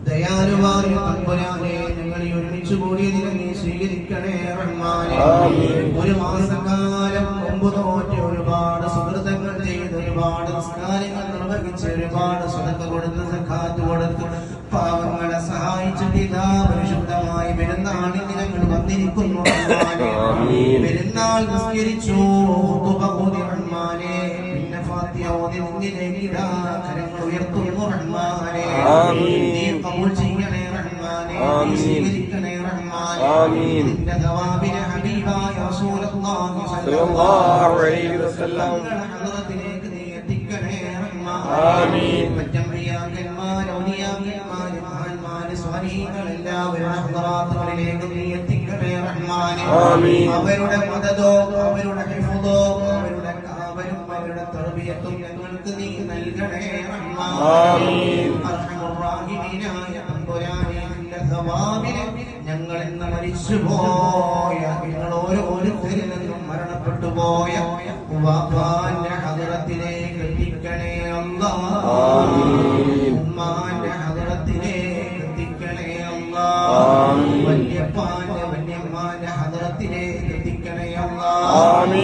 ദയാലുവായ തമ്പുരാനെ ഞങ്ങളെ ഒരുമിച്ച് കൂടിയതിനെ നീ സ്വീകരിക്കണേ റഹ്മാനേ. ഒരു മാസക്കാലം മുമ്പ് നോറ്റ് ഒരുപാട് സുഹൃത്തുക്കൾ ചെയ്ത് ഒരുപാട് നിസ്കാരങ്ങൾ നിർവഹിച്ച് ഒരുപാട് സ്വതക്ക കൊടുത്ത് സക്കാത്ത് കൊടുത്ത് പാവങ്ങളെ സഹായിച്ചിട്ട് ഇതാ പരിശുദ്ധമായി പെരുന്നാളിന് ഞങ്ങൾ വന്നിരിക്കുന്നു റഹ്മാനേ. പെരുന്നാൾ നിസ്കരിച്ചു റഹ്മാനേ, പിന്നെ ഫാത്തിഹ ഓതി നിന്നിലേക്ക് ഇതാ കരങ്ങൾ ഉയർത്തുന്നു റഹ്മാനേ. നീ ഖബൂൽ ചെയ്യണേ റഹ്മാനേ, നീ സ്വീകരിക്കണേ റഹ്മാനേ. നിന്റെ ദവാബിനെ ഹബീബായ റസൂലുള്ളാഹി സ്വല്ലല്ലാഹു അലൈഹി വസല്ലം ഹദ്റത്തിലേക്ക് നീ എത്തിക്കണേ റഹ്മാനേ. മറ്റംബിയാക്കന്മാർ ഔലിയാക്കന്മാർ മഹാന്മാർ സ്വാലിഹീങ്ങൾ എല്ലാവരും ഹദ്റത്തുകളിലേക്ക് നീ എത്തിക്കണേ റഹ്മാനേ. അവരുടെ മദദോ അവരുടെ ഹിഫ്ളോ അവരുടെ കാവലും അവരുടെ തർബിയത്തും ഞങ്ങൾക്ക് നീ നൽകണേ റഹ്മാനേ. അർഹമുർ റഹീമീനായ തമ്പുരാനേ, നിന്റെ സവാബിനെ ഞങ്ങൾ ഇന്ന് മരിച്ചുപോയ നിങ്ങൾ ഓരോരുത്തരിൽ നിന്നും മരണപ്പെട്ടു പോയ ഉമ്മാന്റെ ഹദ്റത്തിലേക്ക് എത്തിക്കണേ അല്ലാഹ്. ഉമ്മാന്റെ ഹദ്റത്തിലേക്ക് എത്തിക്കണേ അല്ലാഹ്. വല്യപ്പാന്റെ വല്യമ്മാന്റെ ഹദ്റത്തിലേക്ക് എത്തിക്കണേ അല്ലാഹ്.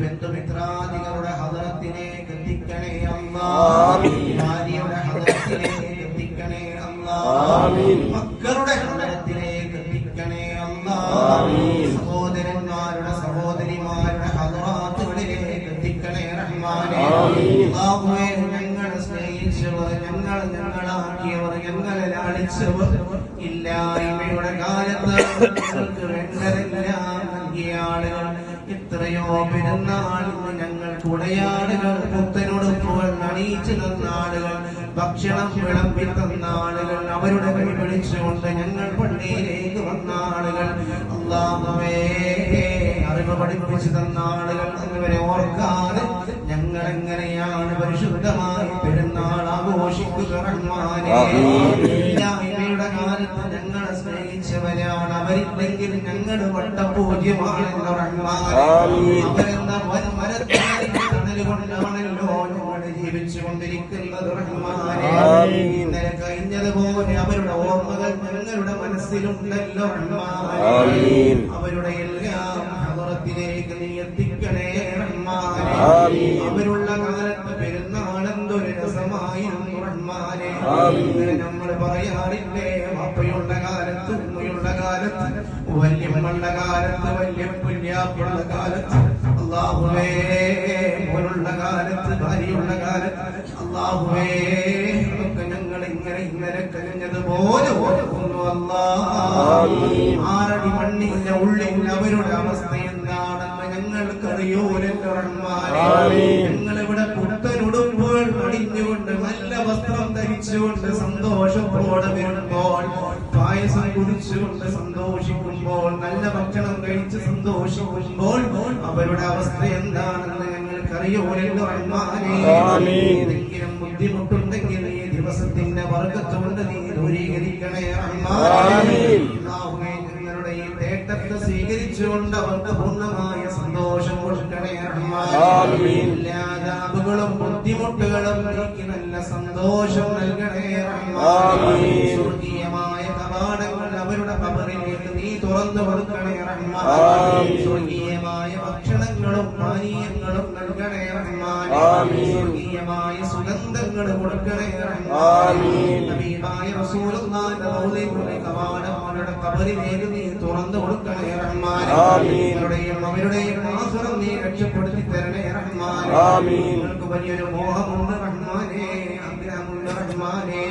ബന്ധുമിത്രാദികളുടെ ഹദ്റത്തിലേക്ക് എത്തിക്കണേ അല്ലാഹ്. ഭാര്യയുടെ ഹദ്റത്തിലേക്ക് എത്തിക്കണേ അല്ലാഹ്. മക്കളുടെ ഹദ്റത്തിലേക്ക് എത്തിക്കണേ അല്ലാഹ്. സഹോദരന്മാരുടെ സഹോദരിമാരുടെ ഹദ്റാത്തുകളിലേക്ക് എത്തിക്കണേ റഹ്മാനേ. അല്ലാഹുവേ, ഞങ്ങളെ സ്നേഹിച്ചവർ, ഞങ്ങളാക്കിയവർ, ഞങ്ങളെ ലാളിച്ചവർ, ഇല്ലായ്മയുടെ കാലത്ത് ഞങ്ങൾക്ക് വേണ്ടതെല്ലാം നൽകിയ ആളുകൾ, എത്രയോ പെരുന്നാളിന് ഞങ്ങൾക്ക് ഉടയാടുകൾ പുത്തനുടുപ്പുകൾ അണിയിച്ചു തന്ന ആളുകൾ, ഭക്ഷണം വിളമ്പി തന്ന ആളുകൾ, അവരുടെ കൈ പിടിച്ചുകൊണ്ട് ഞങ്ങൾ പള്ളിയിലേക്ക് വന്ന ആളുകൾ, അല്ലാഹുവേ അറിവ് പഠിപ്പിച്ചു തന്ന ആളുകൾ, എന്നിവരെ ഓർക്കാതെ ഞങ്ങൾ എങ്ങനെയാണ് പരിശുദ്ധമായി പെരുന്നാൾ ആഘോഷിക്കുക റഹ്മാനേ. ഇല്ലായ്മയുടെ കാലത്ത് ഞങ്ങളെ സ്നേഹിച്ചവരാണ്, അവരില്ലെങ്കിൽ ഞങ്ങൾ വട്ടപൂജ്യമാണെന്ന് റഹ്മാനേ. അവരെന്ന വൻമരത്തിന്റെ തണൽ കൊണ്ടാണല്ലോ ഞങ്ങൾ ജീവിച്ചു കൊണ്ടിരിക്കുന്നത് റഹ്മാനേ. ഇന്നലെ കഴിഞ്ഞതുപോലെ അവരുടെ ഓർമ്മകൾ ഞങ്ങളുടെ മനസ്സിലുണ്ടല്ലോ റഹ്മാനേ. അവരുടെ എല്ലാം ഹദ്റത്തിലേക്ക് നീ എത്തിക്കണേ റഹ്മാനേ. അവരുള്ള കാലത്ത് പെരുന്നാളെന്തൊരു രസമായിരുന്നു റഹ്മാനേ. ഇങ്ങനെ നമ്മൾ പറയാറില്ലേ, വാപ്പയുള്ള കാലത്ത്, ഉമ്മയുള്ള കാലത്ത്, വല്യമ്മയുടെ കാലത്ത്, വല്യപ്പുല്യാപ്പുള്ള കാലത്ത്, അല്ലാഹുവേ മോനുള്ള കാലത്ത്, ഭാര്യയുള്ള കാലത്ത്, അല്ലാഹുവേ അതൊക്കെ ഞങ്ങൾ ഇങ്ങനെ കഴിഞ്ഞതുപോലെ ഓർക്കുന്നു അല്ലാഹ്. ആറടി മണ്ണിന്റെ ഉള്ളിൽ അവരുടെ അവസ്ഥ എന്താണെന്ന് ഞങ്ങൾക്കറിയൂലല്ലോ റഹ്മാനേ. ഞങ്ങളിവിടെ പുത്തനുടുപ്പുകൾ അണിഞ്ഞുകൊണ്ട് നല്ല വസ്ത്രം ധരിച്ചുകൊണ്ട് സന്തോഷത്തോടെ വരുമ്പോൾ, പായസം കുടിച്ചുകൊണ്ട് സന്തോഷിക്കുമ്പോൾ, നല്ല ഭക്ഷണം കഴിച്ച് സന്തോഷിക്കുമ്പോൾ അവരുടെ അവസ്ഥ എന്താണെന്ന് ഞങ്ങൾക്കറിയൂലല്ലോ റഹ്മാനേ. ഏതെങ്കിലും ബുദ്ധിമുട്ടുണ്ടെങ്കിൽ ഈ ദിവസത്തിന്റെ ബർക്കത്ത് കൊണ്ട് നീ ദൂരീകരിക്കണേ റഹ്മാനേ. ഞങ്ങളുടെ ഈ തേട്ടത്തെ സ്വീകരിച്ചുകൊണ്ട് അവർക്ക് പൂർണ്ണമായ സന്തോഷം കൊടുക്കണേ റഹ്മാനേ. എല്ലാ ദാബുകളും ബുദ്ധിമുട്ടുകളും നീക്കി നല്ല സന്തോഷം നൽകണേ റഹ്മാനേ. സ്വർഗീയമായ കവാടങ്ങൾ അവരുടെ ഖബറിലേക്ക് നീ തുറന്നു കൊടുക്കണേ റഹ്മാനേ. സ്വർഗീയമായ ഭക്ഷണങ്ങളും പാനീയങ്ങളും നൽകണേ റഹ്മാനേ. സ്വർഗീയമായ സുഗന്ധങ്ങൾ കൊടുക്കണേ റഹ്മാനേ. നബിയായ റസൂലുള്ളാഹിന്റെ റൗളയുടെ കവാടം അവരുടെ ഖബറിലേക്ക് നീ തുറന്നു കൊടുക്കണേ റഹ്മാനേ. അവരുടെയും ആഖിറം നീ രക്ഷപ്പെടുത്തി തരണേ റഹ്മാനേ. നിങ്ങൾക്ക് വലിയൊരു മോഹമുണ്ട് റഹ്മാനേ, ആഗ്രഹമുണ്ട് റഹ്മാനേ.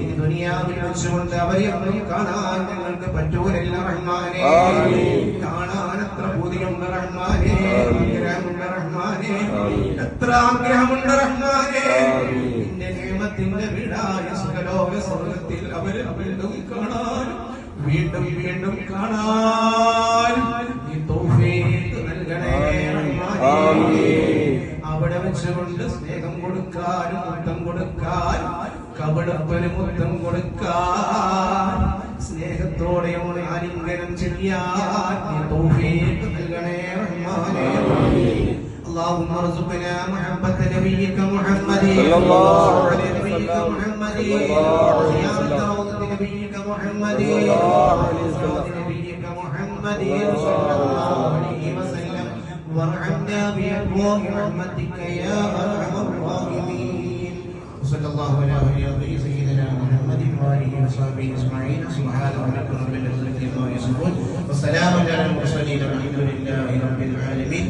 ഈ ദുനിയാവിൽ വെച്ചുകൊണ്ട് അവരെയൊന്നും കാണാൻ ഞങ്ങൾക്ക് പറ്റൂലല്ല റഹ്മാനേ. കാണാൻ എത്ര പൂതിയുണ്ട് റഹ്മാനേ, ആഗ്രഹമുണ്ട് റഹ്മാനേ, എത്ര ആഗ്രഹമുണ്ട് റഹ്മാനേ. നിന്റെ നിയമത്തിന്റെ വീടായ സുഖലോക സ്വർഗത്തിൽ അവരെ വീണ്ടും കാണാൻ, വീണ്ടും വീണ്ടും കാണാൻ നീ തൗഫീഖ് നൽകണേ റഹ്മാനേ. അവിടെ വെച്ചുകൊണ്ട് സ്നേഹം കൊടുക്കാനും മുത്തം കൊടുക്കാൻ, കബടപ്പന് മുത്തം കൊടുക്കാൻ, സ്നേഹത്തോടെയോടെ ആലിംഗനം ചെയ്യാൻ നീ തൗഫീഖ് നൽകണേ റഹ്മാനേ. اللهم ارزقنا محبة نبيك محمد صلى الله عليه حبيبك محمد وزيارة روضة نبيك محمد وزيارة نبيك محمد صلى الله عليه وسلم وارحمنا بأبواب رحمتك يا أرحم الراحمين وصلى الله على سيدنا محمد وآله وصحبه أجمعين سبحان ربك رب العزة عما يصفون وسلام على المرسلين والحمد لله رب العالمين.